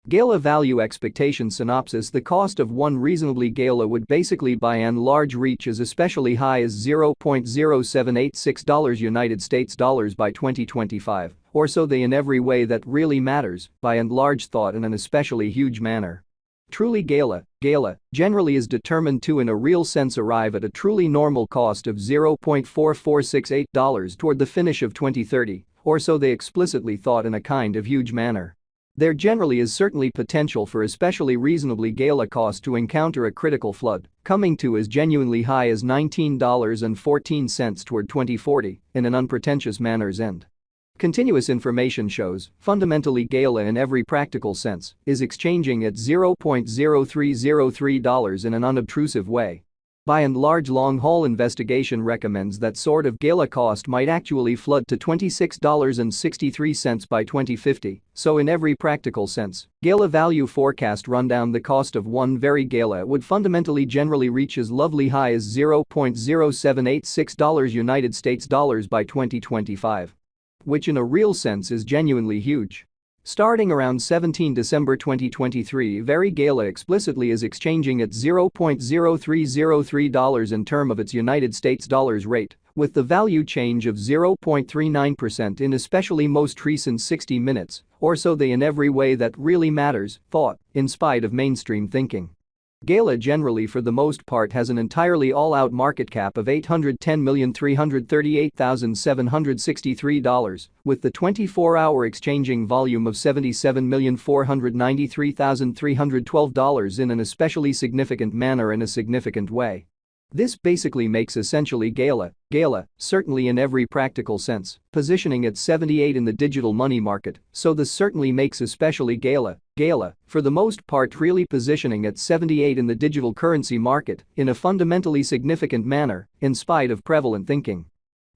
Gala value expectation synopsis. The cost of one reasonably Gala would basically by and large reach as especially high as $0.0786 United States dollars by 2025, or so they in every way that really matters, by and large thought in an especially huge manner. Truly Gala generally is determined to in a real sense arrive at a truly normal cost of $0.4468 toward the finish of 2030, or so they explicitly thought in a kind of huge manner. There generally is certainly potential for especially reasonably Gala cost to encounter a critical flood, coming to as genuinely high as $19.14 toward 2040 in an unpretentious manner's end. Continuous information shows, fundamentally Gala in every practical sense is exchanging at $0.0303 in an unobtrusive way. By and large long-haul investigation recommends that sort of Gala cost might actually flood to $26.63 by 2050, so in every practical sense, Gala value forecast rundown the cost of one very Gala would fundamentally generally reach as lovely high as $0.0786 United States dollars by 2025. Which in a real sense is genuinely huge. Starting around 17 December 2023, very Gala explicitly is exchanging at $0.0303 in term of its United States dollars rate, with the value change of 0.39% in especially most recent 60 minutes, or so they in every way that really matters, thought, in spite of mainstream thinking. Gala generally for the most part has an entirely all-out market cap of $810,338,763, with the 24-hour exchanging volume of $77,493,312 in an especially significant manner in a significant way. This basically makes essentially Gala, certainly in every practical sense, positioning at 78 in the digital money market, so this certainly makes especially Gala, for the most part really positioning at 78 in the digital currency market in a fundamentally significant manner, in spite of prevalent thinking.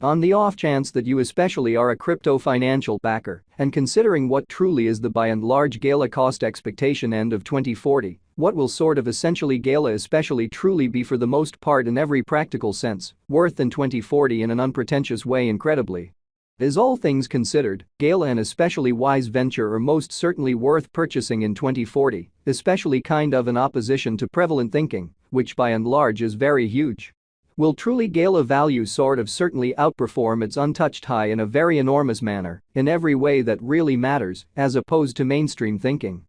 On the off chance that you especially are a crypto financial backer, and considering what truly is the by and large Gala cost expectation end of 2040, what will sort of essentially Gala especially truly be for the most part in every practical sense, worth in 2040 in an unpretentious way incredibly. As all things considered, Gala an especially wise venture or most certainly worth purchasing in 2040, especially kind of in opposition to prevalent thinking, which by and large is very huge. Will truly Gala value sort of certainly outperform its untouched high in a very enormous manner, in every way that really matters, as opposed to mainstream thinking.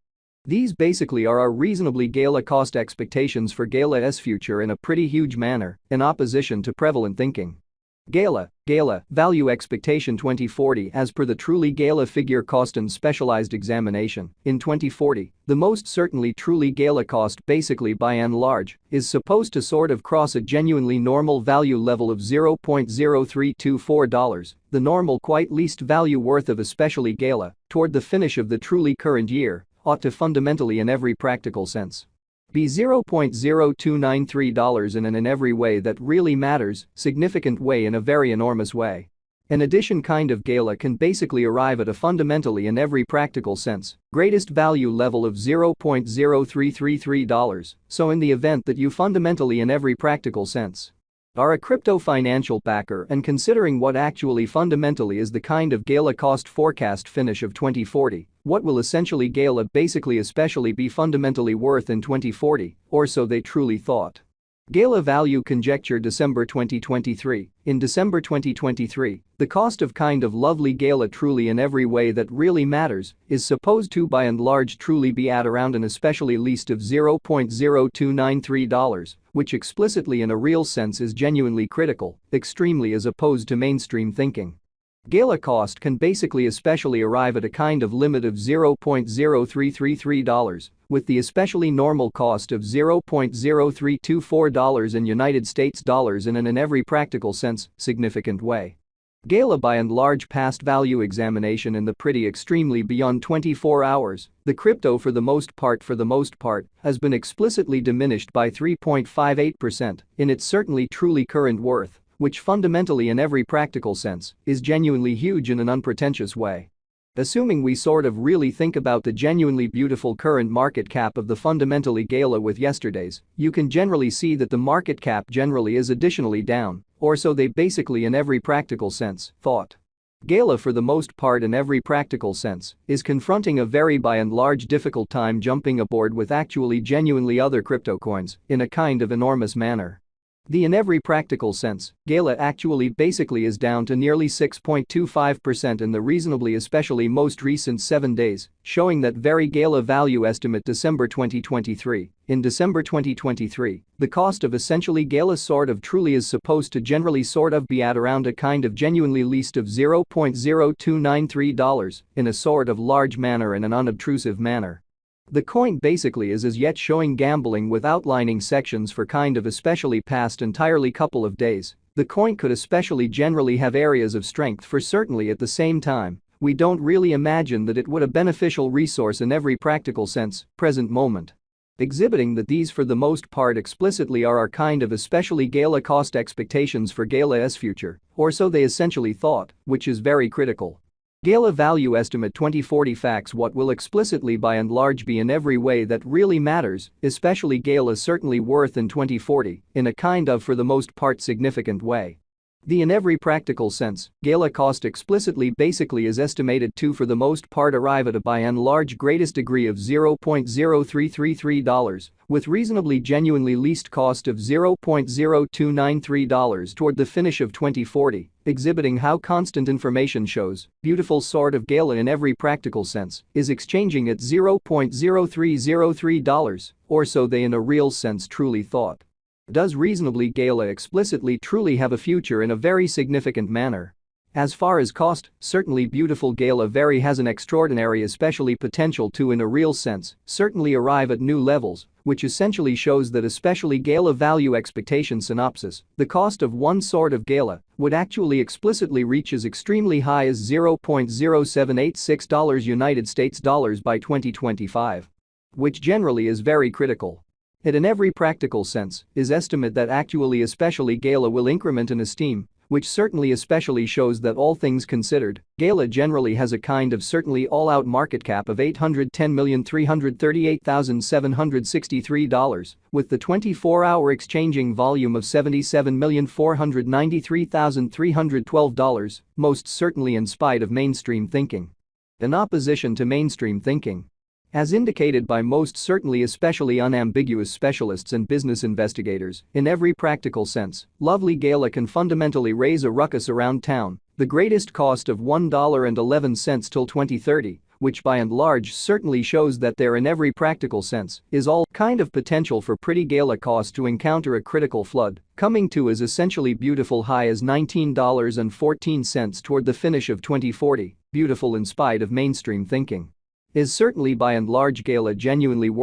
These basically are our reasonably Gala cost expectations for Gala's future in a pretty huge manner, in opposition to prevalent thinking. Gala value expectation 2040 as per the truly Gala figure cost and specialized examination. In 2040, the most certainly truly Gala cost basically by and large is supposed to sort of cross a genuinely normal value level of $0.0324, the normal quite least value worth of especially Gala, toward the finish of the truly current year, ought to fundamentally in every practical sense be $0.0293 in an in every way that really matters, significant way in a very enormous way. In addition kind of Gala can basically arrive at a fundamentally in every practical sense greatest value level of $0.0333, so in the event that you fundamentally in every practical sense are a crypto financial backer and considering what actually fundamentally is the kind of Gala cost forecast finish of 2040, what will essentially Gala basically especially be fundamentally worth in 2040, or so they truly thought. Gala value conjecture December 2023. In December 2023, the cost of kind of lovely Gala truly in every way that really matters is supposed to by and large truly be at around an especially least of $0.0293, which explicitly in a real sense is genuinely critical, extremely as opposed to mainstream thinking. Gala cost can basically especially arrive at a kind of limit of $0.0333, with the especially normal cost of $0.0324 in United States dollars in an in every practical sense, significant way. Gala by and large past value examination in the pretty extremely beyond 24 hours, the crypto for the most part has been explicitly diminished by 3.58% in its certainly truly current worth, which fundamentally in every practical sense is genuinely huge in an unpretentious way. Assuming we sort of really think about the genuinely beautiful current market cap of the fundamentally Gala with yesterday's, you can generally see that the market cap generally is additionally down, or so they basically in every practical sense thought. Gala, for the most part in every practical sense, is confronting a very by and large difficult time jumping aboard with actually genuinely other crypto coins in a kind of enormous manner. In every practical sense, Gala actually basically is down to nearly 6.25% in the reasonably especially most recent 7 days, showing that very Gala value estimate December 2023. In December 2023, the cost of essentially Gala sort of truly is supposed to generally sort of be at around a kind of genuinely least of $0.0293 in a sort of large manner and an unobtrusive manner. The coin basically is as yet showing gambling with outlining sections for kind of especially past entirely couple of days. The coin could especially generally have areas of strength for certainly at the same time. We don't really imagine that it would a beneficial resource in every practical sense, present moment. Exhibiting that these for the most part explicitly are our kind of especially Gala cost expectations for Gala's future, or so they essentially thought, which is very critical. Gala value estimate 2040 facts what will explicitly by and large be in every way that really matters, especially Gala certainly worth in 2040, in a kind of for the most part significant way. In every practical sense, Gala cost explicitly basically is estimated to for the most part arrive at a by and large greatest degree of $0.0333, with reasonably genuinely least cost of $0.0293 toward the finish of 2040, exhibiting how constant information shows, beautiful sort of Gala in every practical sense, is exchanging at $0.0303, or so they in a real sense truly thought. Does reasonably Gala explicitly truly have a future in a very significant manner? As far as cost, certainly beautiful Gala very has an extraordinary especially potential to in a real sense, certainly arrive at new levels, which essentially shows that especially Gala value expectation synopsis, the cost of one sort of Gala, would actually explicitly reach as extremely high as $0.0786 United States dollars by 2025. Which generally is very critical. It in every practical sense is estimate that actually especially Gala will increment in esteem, which certainly especially shows that all things considered, Gala generally has a kind of certainly all-out market cap of $810,338,763, with the 24-hour exchanging volume of $77,493,312, most certainly in spite of mainstream thinking. In opposition to mainstream thinking, as indicated by most certainly especially unambiguous specialists and business investigators, in every practical sense, lovely Gala can fundamentally raise a ruckus around town, the greatest cost of $1.11 till 2030, which by and large certainly shows that there in every practical sense is all kind of potential for pretty Gala cost to encounter a critical flood, coming to as essentially beautiful high as $19.14 toward the finish of 2040, beautiful in spite of mainstream thinking. Is certainly by and large Gala genuinely worth